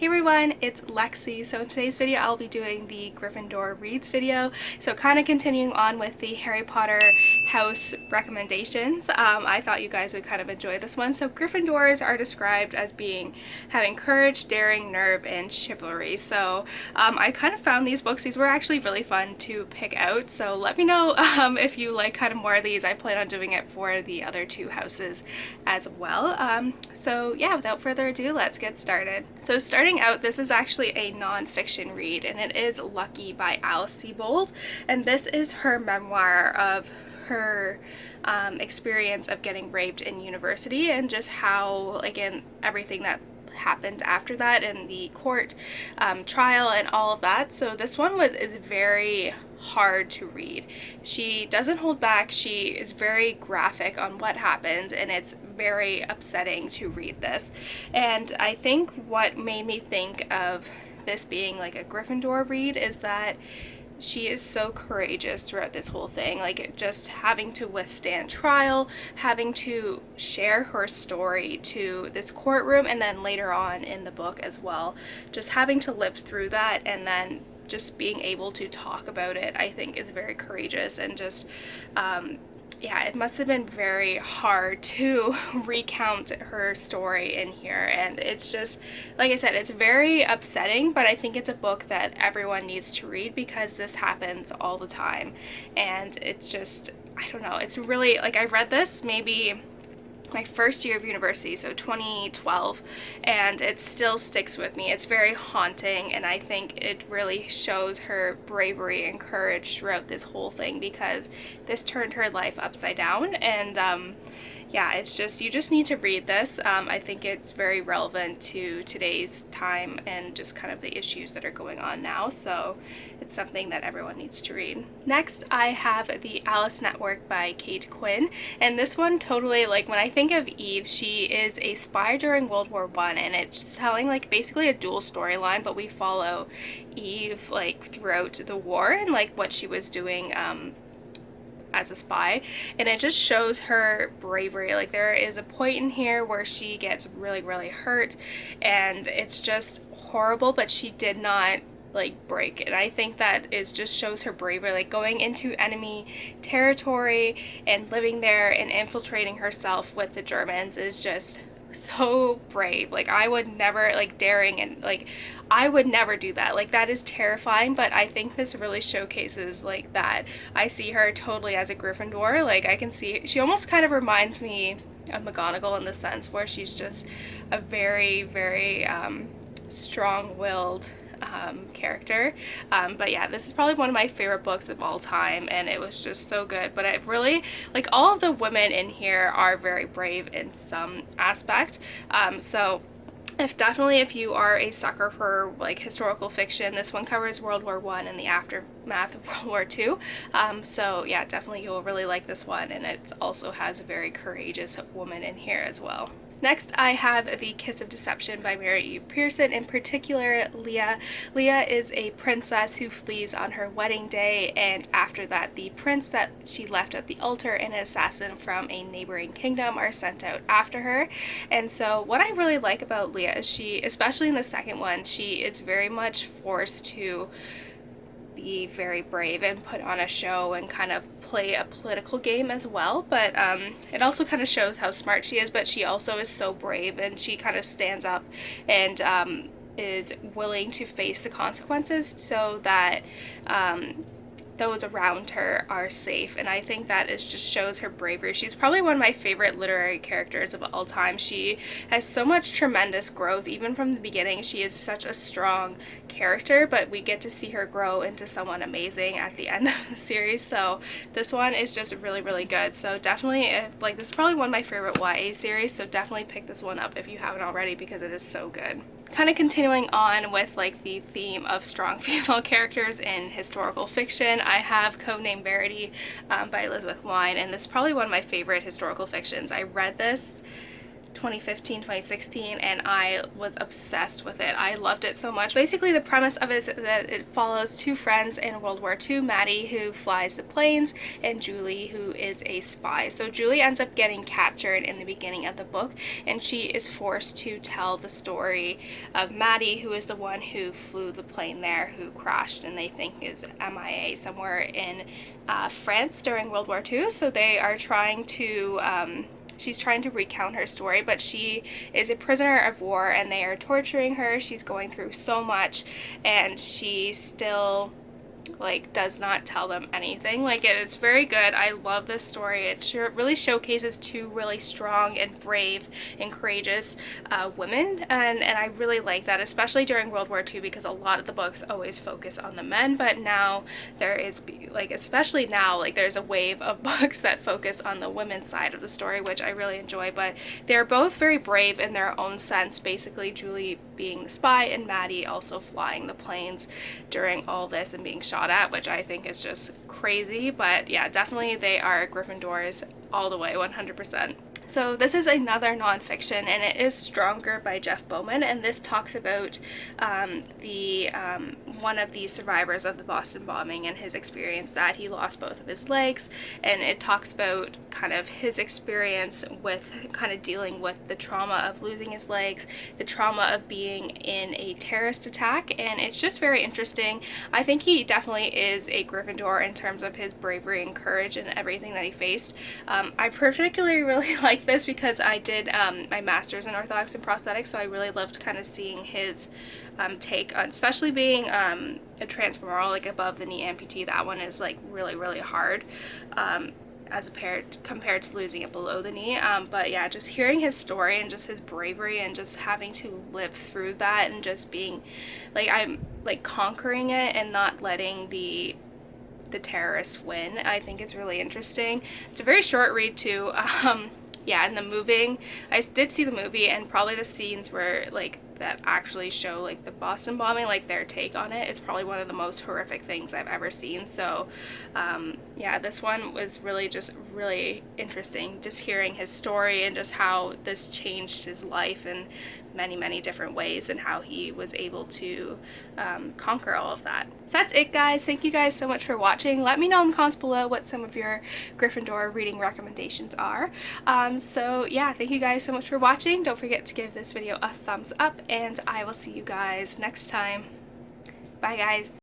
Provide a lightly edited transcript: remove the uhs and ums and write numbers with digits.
Hey everyone, it's Lexie. So in today's video I'll be doing the Gryffindor Reads video. So kind of continuing on with the Harry Potter house recommendations. I thought you guys would kind of enjoy this one. So Gryffindors are described as having courage, daring, nerve, and chivalry. So I kind of found these books. These were actually really fun to pick out. So let me know if you like kind of more of these. I plan on doing it for the other two houses as well. So yeah, without further ado, let's get started. So starting out, this is actually a non-fiction read, and it is Lucky by Alice Sebold, and this is her memoir of her experience of getting raped in university and just how, again, everything that happened after that in the court trial and all of that. So this one is very hard to read. She doesn't hold back. She is very graphic on what happened, and it's very upsetting to read this. And I think what made me think of this being like a Gryffindor read is that she is so courageous throughout this whole thing, like just having to withstand trial, having to share her story to this courtroom, and then later on in the book as well, just having to live through that and then just being able to talk about it, I think is very courageous. And just yeah, it must have been very hard to recount her story in here, and it's just, like I said, it's very upsetting, but I think it's a book that everyone needs to read because this happens all the time. And it's just, I don't know, it's really, like, I read this maybe my first year of university, so 2012, and it still sticks with me. It's very haunting, and I think it really shows her bravery and courage throughout this whole thing, because this turned her life upside down. And yeah, it's just, you just need to read this. I think it's very relevant to today's time and just kind of the issues that are going on now, so it's something that everyone needs to read. Next, I have The Alice Network by Kate Quinn, and this one totally, like, when I think of Eve, she is a spy during World War I, and it's telling like basically a dual storyline, but we follow Eve like throughout the war and like what she was doing as a spy, and it just shows her bravery. Like, there is a point in here where she gets really hurt, and it's just horrible, but she did not like break. And I think that is just shows her bravery, like going into enemy territory and living there and infiltrating herself with the Germans is just so brave. Like, I would never, like, daring, and like I would never do that. Like, that is terrifying, but I think this really showcases like that. I see her totally as a Gryffindor. Like, I can see she almost kind of reminds me of McGonagall in the sense where she's just a very strong-willed character. But yeah, this is probably one of my favorite books of all time, and it was just so good. But it really, like, all of the women in here are very brave in some aspect. So if you are a sucker for like historical fiction, this one covers World War I and the aftermath of World War II. So yeah, definitely you'll really like this one, and it also has a very courageous woman in here as well. Next, I have The Kiss of Deception by Verity Pearson, in particular Leah. Leah is a princess who flees on her wedding day, and after that the prince that she left at the altar and an assassin from a neighboring kingdom are sent out after her. And so what I really like about Leah is she, especially in the second one, she is very much forced to be very brave and put on a show and kind of play a political game as well. But it also kind of shows how smart she is, but she also is so brave, and she kind of stands up and is willing to face the consequences so that those around her are safe. And I think that is just shows her bravery. She's probably one of my favorite literary characters of all time. She has so much tremendous growth. Even from the beginning, she is such a strong character, but we get to see her grow into someone amazing at the end of the series. So this one is just really good. So definitely, like, this is probably one of my favorite YA series, so definitely pick this one up if you haven't already, because it is so good. Kind of continuing on with like the theme of strong female characters in historical fiction, I have Codename Verity by Elizabeth Wine, and this is probably one of my favorite historical fictions. I read this 2015, 2016, and I was obsessed with it. I loved it so much. Basically, the premise of it is that it follows two friends in World War II, Maddie, who flies the planes, and Julie, who is a spy. So Julie ends up getting captured in the beginning of the book, and she is forced to tell the story of Maddie, who is the one who flew the plane there, who crashed and they think is MIA somewhere in France during World War II. So they are trying to she's trying to recount her story, but she is a prisoner of war and they are torturing her. She's going through so much and she still like does not tell them anything. Like it's very good. I love this story. It really showcases two really strong and brave and courageous women, and I really like that, especially during World War II, because a lot of the books always focus on the men, but now there is, like, especially now, like there's a wave of books that focus on the women's side of the story, which I really enjoy. But they're both very brave in their own sense, basically Julie being the spy and Maddie also flying the planes during all this and being shot at, which I think is just crazy. But yeah, definitely they are Gryffindors all the way, 100%. So this is another nonfiction, and it is Stronger by Jeff Bowman, and this talks about one of the survivors of the Boston bombing and his experience that he lost both of his legs, and it talks about kind of his experience with kind of dealing with the trauma of losing his legs, the trauma of being in a terrorist attack, and it's just very interesting. I think he definitely is a Gryffindor in terms of his bravery and courage and everything that he faced. I particularly really like this because I did my master's in orthotics and prosthetics, so I really loved kind of seeing his take on, especially being a transfemoral, like above the knee amputee. That one is like really hard as compared to losing it below the knee. But yeah, just hearing his story and just his bravery and just having to live through that and just being like, I'm like conquering it and not letting the terrorists win, I think it's really interesting. It's a very short read too. Yeah, and the moving, I did see the movie, and probably the scenes where like that actually show like the Boston bombing, like their take on it, is probably one of the most horrific things I've ever seen. So yeah, this one was really just really interesting, just hearing his story and just how this changed his life in many different ways and how he was able to conquer all of that. So that's it, guys. Thank you guys so much for watching. Let me know in the comments below what some of your Gryffindor reading recommendations are. So yeah, thank you guys so much for watching. Don't forget to give this video a thumbs up, and I will see you guys next time. Bye, guys.